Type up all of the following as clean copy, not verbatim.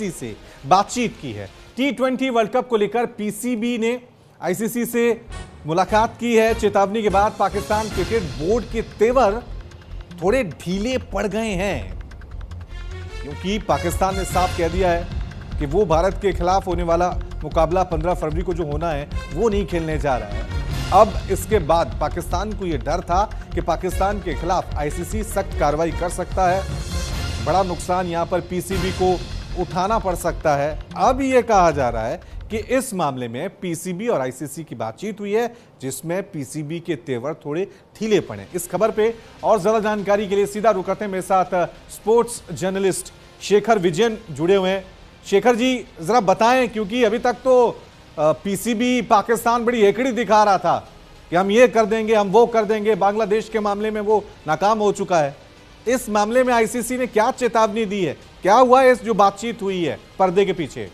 से बातचीत की है। T20 वर्ल्ड कप को लेकर पीसीबी ने आईसीसी से मुलाकात की है। चेतावनी के बाद पाकिस्तान क्रिकेट बोर्ड के तेवर थोड़े ढीले पड़ गए हैं, क्योंकि पाकिस्तान ने साफ कह दिया है कि वो भारत के खिलाफ होने वाला मुकाबला 15 फरवरी को जो होना है वो नहीं खेलने जा रहा है। अब इसके बाद पाकिस्तान को यह डर था कि पाकिस्तान के खिलाफ आईसीसी सख्त कार्रवाई कर सकता है, बड़ा नुकसान यहां पर पीसीबी को उठाना पड़ सकता है। अब यह कहा जा रहा है कि इस मामले में पीसीबी और आईसीसी की बातचीत हुई है, जिसमें पीसीबी के तेवर थोड़े ढीले पड़े। इस खबर पे और ज्यादा जानकारी के लिए सीधा रुक करते हैं, मेरे साथ स्पोर्ट्स जर्नलिस्ट शेखर विजयन जुड़े हुए हैं। शेखर जी जरा बताएं, क्योंकि अभी तक तो पीसीबी पाकिस्तान बड़ी हेकड़ी दिखा रहा था कि हम ये कर देंगे, हम वो कर देंगे। बांग्लादेश के मामले में वो नाकाम हो चुका है। इस मामले में आईसीसी ने क्या चेतावनी दी है, क्या हुआ है? इस जो बातचीत हुई है पर्दे के पीछे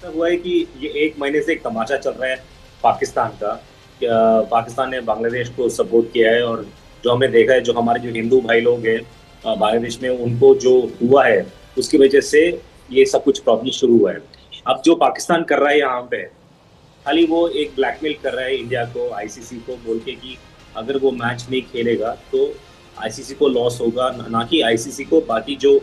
हुआ है कि ये एक महीने से एक तमाशा चल रहा है पाकिस्तान का। पाकिस्तान ने बांग्लादेश को सपोर्ट किया है, और जो हमने देखा है, जो हमारे जो हिंदू भाई लोग हैं बांग्लादेश में, उनको जो हुआ है उसकी वजह से ये सब कुछ प्रॉब्लम शुरू हुआ है। अब जो पाकिस्तान कर रहा है यहाँ पे, खाली वो एक ब्लैकमेल कर रहा है इंडिया को, आईसीसी को, बोल के कि अगर वो मैच नहीं खेलेगा तो आईसीसी को लॉस होगा, ना कि आईसीसी को। बाकी जो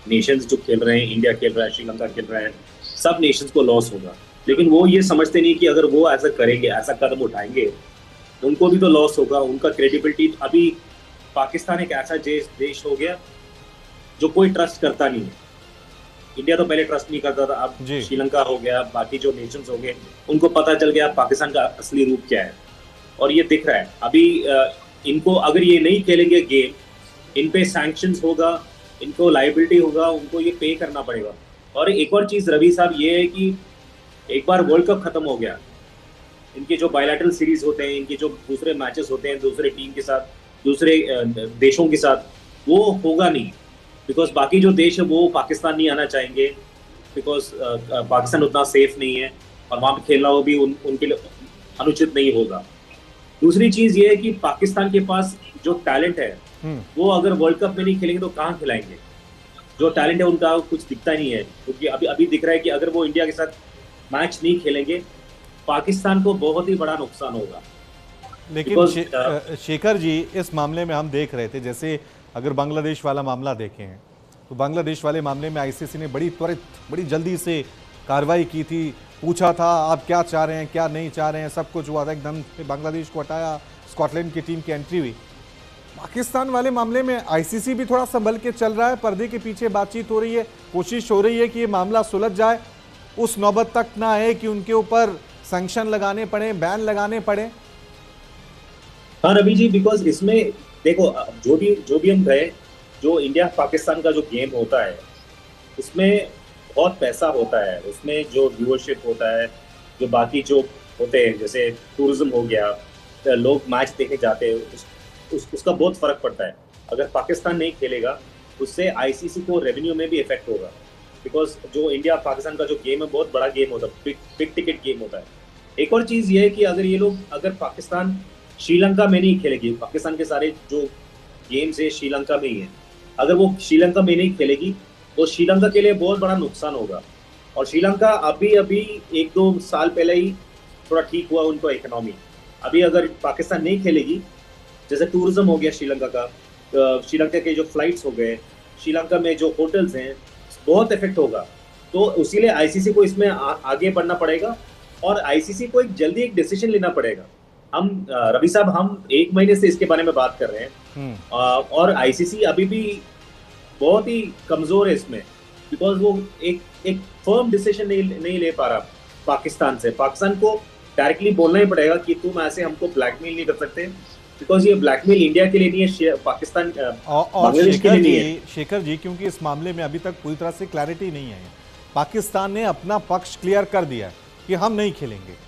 नेशंस जो खेल रहे हैं, इंडिया खेल रहा है, श्रीलंका खेल रहा है, सब नेशंस को लॉस होगा। लेकिन वो ये समझते नहीं कि अगर वो ऐसा करेंगे, ऐसा कदम उठाएंगे, तो उनको भी तो लॉस होगा, उनका क्रेडिबिलिटी। अभी पाकिस्तान एक ऐसा देश हो गया जो कोई ट्रस्ट करता नहीं है। इंडिया तो पहले ट्रस्ट नहीं करता था, अब श्रीलंका हो गया, बाकी जो नेशंस हो गए, उनको पता चल गया पाकिस्तान का असली रूप क्या है, और ये दिख रहा है। अभी इनको अगर ये नहीं खेलेंगे गेम, इन पे सैंक्शंस होगा, इनको लायबिलिटी होगा, उनको ये पे करना पड़ेगा। और एक और चीज रवि साहब, ये है कि एक बार वर्ल्ड कप खत्म हो गया, इनके जो बायलैटरल सीरीज होते हैं, इनके जो दूसरे मैचेस होते हैं दूसरे टीम के साथ, दूसरे देशों के साथ, वो होगा नहीं। बिकॉज बाकी जो देश है वो पाकिस्तान नहीं आना चाहेंगे, बिकॉज पाकिस्तान उतना सेफ नहीं है, और वहाँ पे खेलना वो भी उनके लिए अनुचित नहीं होगा। दूसरी चीज ये है कि पाकिस्तान के पास जो टैलेंट है, वो अगर वर्ल्ड कप में नहीं खेलेंगे तो कहाँ खिलाएंगे? जो टैलेंट है उनका कुछ दिखता नहीं है, क्योंकि अभी दिख रहा है कि अगर वो इंडिया के साथ मैच नहीं खेलेंगे, पाकिस्तान को बहुत ही बड़ा नुकसान होगा। लेकिन शेखर जी, इस मामले में हम देख रहे थे, जैसे अगर बांग्लादेश वाला मामला देखें तो बांग्लादेश वाले मामले में आईसीसी ने बड़ी त्वरित, बड़ी जल्दी से कार्रवाई की थी। पूछा था आप क्या चाह रहे हैं, क्या नहीं चाह रहे हैं, सब कुछ हुआ था, एकदम बांग्लादेश को हटाया, स्कॉटलैंड की टीम की एंट्री हुई। पाकिस्तान वाले मामले में आईसीसी भी थोड़ा संभल के चल रहा है, पर्दे के पीछे बातचीत हो रही है, कोशिश हो रही है कि ये मामला सुलझ जाए, उस नौबत तक ना आए कि उनके ऊपर सैंक्शन लगाने पड़े, बैन लगाने पड़े। हाँ रवि जी, बिकॉज इसमें देखो, जो भी हम गए, जो इंडिया पाकिस्तान का जो गेम होता है, उसमें बहुत पैसा होता है, उसमें जो व्यूअरशिप होता है, जो बाकी जो होते हैं, जैसे टूरिज्म हो गया, लोग मैच देखने जाते हैं, उसका बहुत फर्क पड़ता है। अगर पाकिस्तान नहीं खेलेगा, उससे आईसीसी को रेवेन्यू में भी इफेक्ट होगा, बिकॉज जो इंडिया पाकिस्तान का जो गेम है बहुत बड़ा गेम होता है, बिग टिकट गेम होता है। एक और चीज़ ये है कि अगर पाकिस्तान श्रीलंका में नहीं खेलेगी, पाकिस्तान के सारे जो गेम्स है श्रीलंका में ही है, अगर वो श्रीलंका में नहीं खेलेगी तो श्रीलंका के लिए बहुत बड़ा नुकसान होगा। और श्रीलंका अभी 1-2 साल पहले ही थोड़ा ठीक हुआ उनको इकोनॉमी। अभी अगर पाकिस्तान नहीं खेलेगी, जैसे टूरिज्म हो गया श्रीलंका का, श्रीलंका के जो फ्लाइट्स हो गए, श्रीलंका में जो होटल्स हैं, बहुत इफेक्ट होगा। तो इसीलिए आईसीसी को इसमें आगे बढ़ना पड़ेगा, और आईसीसी को जल्दी एक डिसीजन लेना पड़ेगा। हम रवि साहब, हम 1 महीने से इसके बारे में बात कर रहे हैं, और आईसीसी अभी भी बहुत ही कमजोर है इसमें, बिकॉज वो एक फर्म डिसीजन नहीं ले पा रहा पाकिस्तान से। पाकिस्तान को डायरेक्टली बोलना ही पड़ेगा कि तुम ऐसे हमको ब्लैकमेल नहीं कर सकते, बिकॉज ये ब्लैकमेल इंडिया के लिए नहीं है, पाकिस्तान और शेखर जी, क्योंकि इस मामले में अभी तक पूरी तरह से क्लैरिटी नहीं है। पाकिस्तान ने अपना पक्ष क्लियर कर दिया कि हम नहीं खेलेंगे।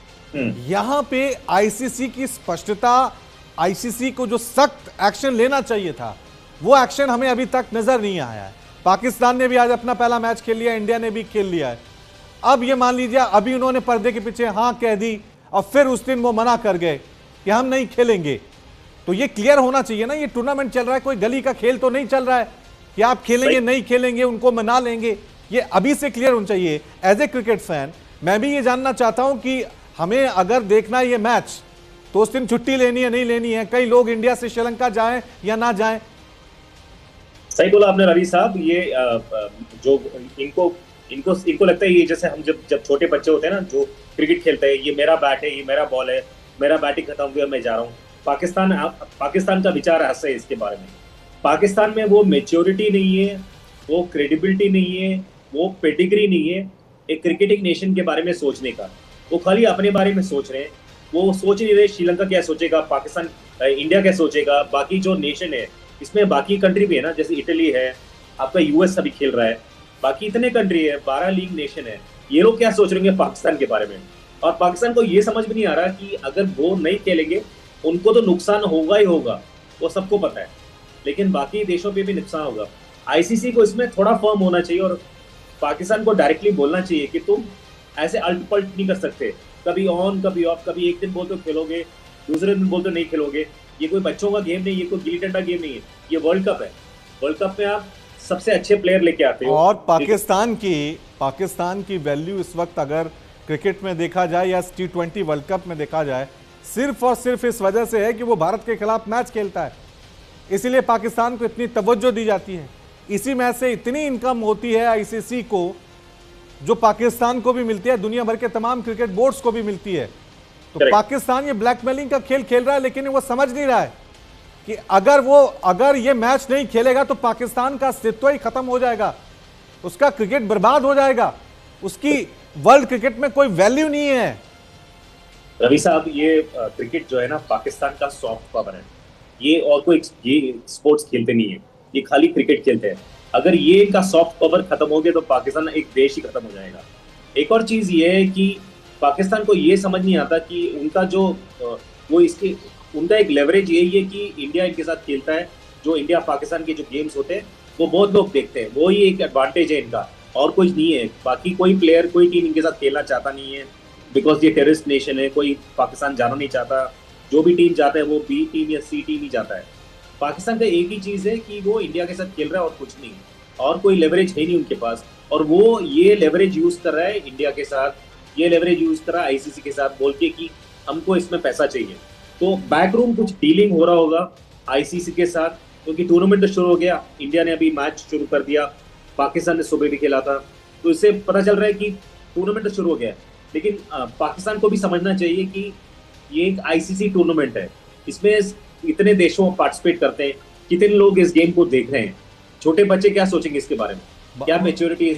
यहां पे आईसीसी की स्पष्टता, आईसीसी को जो सख्त एक्शन लेना चाहिए था, वो एक्शन हमें अभी तक नजर नहीं आया है। पाकिस्तान ने भी आज अपना पहला मैच खेल लिया, इंडिया ने भी खेल लिया है। अब ये मान लीजिए, अभी उन्होंने पर्दे के पीछे हाँ कह दी, और फिर उस दिन वो मना कर गए कि हम नहीं खेलेंगे, तो ये क्लियर होना चाहिए ना। ये टूर्नामेंट चल रहा है, कोई गली का खेल तो नहीं चल रहा है कि आप खेलेंगे नहीं खेलेंगे, उनको मना लेंगे। ये अभी से क्लियर होना चाहिए। एज ए क्रिकेट फैन मैं भी ये जानना चाहता हूं कि हमें अगर देखना है ये मैच तो उस दिन छुट्टी लेनी है नहीं लेनी है, कई लोग इंडिया से श्रीलंका जाएं या ना जाएं। सही बोला आपने रवि साहब। ये जो इनको इनको इनको लगता है, ये जैसे हम जब जब छोटे बच्चे होते हैं ना, जो क्रिकेट खेलते हैं, ये मेरा बैट है, ये मेरा बॉल है, मेरा बैटिंग खत्म हुआ, मैं जा रहा हूँ। पाकिस्तान का विचार ऐसा है इसके बारे में। पाकिस्तान में वो मेच्योरिटी नहीं है, वो क्रेडिबिलिटी नहीं है, वो पेडिग्री नहीं है एक क्रिकेटिंग नेशन के बारे में सोचने का। वो खाली अपने बारे में सोच रहे हैं। वो सोच नहीं रहे श्रीलंका क्या सोचेगा, पाकिस्तान इंडिया क्या सोचेगा, बाकी जो नेशन है इसमें बाकी कंट्री भी है ना, जैसे इटली है, आपका यूएस अभी खेल रहा है, बाकी इतने कंट्री है, 12 लीग नेशन है, ये लोग क्या सोच रहे हैं पाकिस्तान के बारे में। और पाकिस्तान को ये समझ में नहीं आ रहा कि अगर वो नहीं खेलेंगे उनको तो नुकसान होगा ही होगा, वो सबको पता है, लेकिन बाकी देशों पे भी नुकसान होगा। आईसीसी को इसमें थोड़ा फर्म होना चाहिए और पाकिस्तान को डायरेक्टली बोलना चाहिए कि तुम ऐसे अल्ट पल्ट नहीं कर सकते, कभी ऑन कभी ऑफ, कभी एक दिन बोलते खेलोगे, दूसरे दिन बोलते नहीं खेलोगे। ये कोई बच्चों का गेम नहीं, ये कोई गिल्ली डंडा गेम नहीं है, ये वर्ल्ड कप है। वर्ल्ड कप में आप सबसे अच्छे प्लेयर लेके आते हो। और पाकिस्तान की वैल्यू इस वक्त अगर क्रिकेट में देखा जाए या T20 वर्ल्ड कप में देखा जाए, सिर्फ और सिर्फ इस वजह से है कि वो भारत के खिलाफ मैच खेलता है, इसीलिए पाकिस्तान को इतनी तवज्जो दी जाती है। इसी मैच से इतनी इनकम होती है आईसीसी को, जो पाकिस्तान को भी मिलती है, दुनिया भर के तमाम क्रिकेट बोर्ड्स को भी मिलती है। तो पाकिस्तान ये ब्लैकमेलिंग का खेल खेल रहा है, लेकिन वो समझ नहीं रहा है कि अगर ये मैच नहीं खेलेगा तो पाकिस्तान का अस्तित्व ही खत्म हो जाएगा, उसका क्रिकेट बर्बाद हो जाएगा, उसकी वर्ल्ड क्रिकेट में कोई वैल्यू नहीं है। रवि साहब, ये क्रिकेट जो है ना, पाकिस्तान का सॉफ्ट पावर है। ये और कोई ये स्पोर्ट्स खेलते नहीं है, ये खाली क्रिकेट खेलते हैं। अगर ये इनका सॉफ्ट पावर खत्म हो गया तो पाकिस्तान एक देश ही खत्म हो जाएगा। एक और चीज ये है कि पाकिस्तान को ये समझ नहीं आता कि उनका जो उनका एक लेवरेज यही है कि इंडिया इनके साथ खेलता है। जो इंडिया पाकिस्तान के जो गेम्स होते हैं वो बहुत लोग देखते हैं, वो ही एक एडवांटेज है इनका, और कुछ नहीं है। बाकी कोई प्लेयर कोई टीम इनके साथ खेलना चाहता नहीं है, बिकॉज ये टेररिस्ट नेशन है, कोई पाकिस्तान जाना नहीं चाहता। जो भी टीम जाता है वो बी टीम या सी टीम ही जाता है। पाकिस्तान का एक ही चीज है कि वो इंडिया के साथ खेल रहा है और कुछ नहीं, और कोई लेवरेज है नहीं उनके पास। और वो ये लेवरेज यूज कर रहा है इंडिया के साथ, ये लेवरेज यूज कर रहा है आईसीसी के साथ, बोल के कि हमको इसमें पैसा चाहिए। तो बैकरूम कुछ डीलिंग हो रहा होगा आईसीसी के साथ, क्योंकि टूर्नामेंट तो शुरू हो गया, इंडिया ने अभी मैच शुरू कर दिया, पाकिस्तान ने सुबह भी खेला था, तो इससे पता चल रहा है कि टूर्नामेंट तो शुरू हो गया। लेकिन पाकिस्तान को भी समझना चाहिए कि ये एक आईसीसी टूर्नामेंट है, इसमें इतने देशों पार्टिसिपेट करते हैं, कितने लोग इस गेम को देख रहे हैं, छोटे बच्चे क्या सोचेंगे इसके बारे में, क्या मैच्योरिटी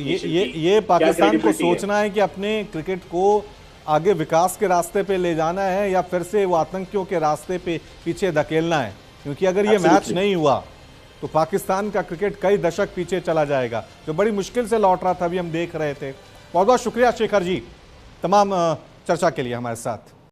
ये पाकिस्तान को सोचना है कि अपने क्रिकेट को आगे विकास के रास्ते पे ले जाना है या फिर से वो आतंकियों के रास्ते पे पीछे धकेलना है। क्योंकि अगर ये मैच नहीं हुआ तो पाकिस्तान का क्रिकेट कई दशक पीछे चला जाएगा, जो बड़ी मुश्किल से लौट रहा था, अभी हम देख रहे थे। बहुत बहुत शुक्रिया शेखर जी तमाम चर्चा के लिए हमारे साथ।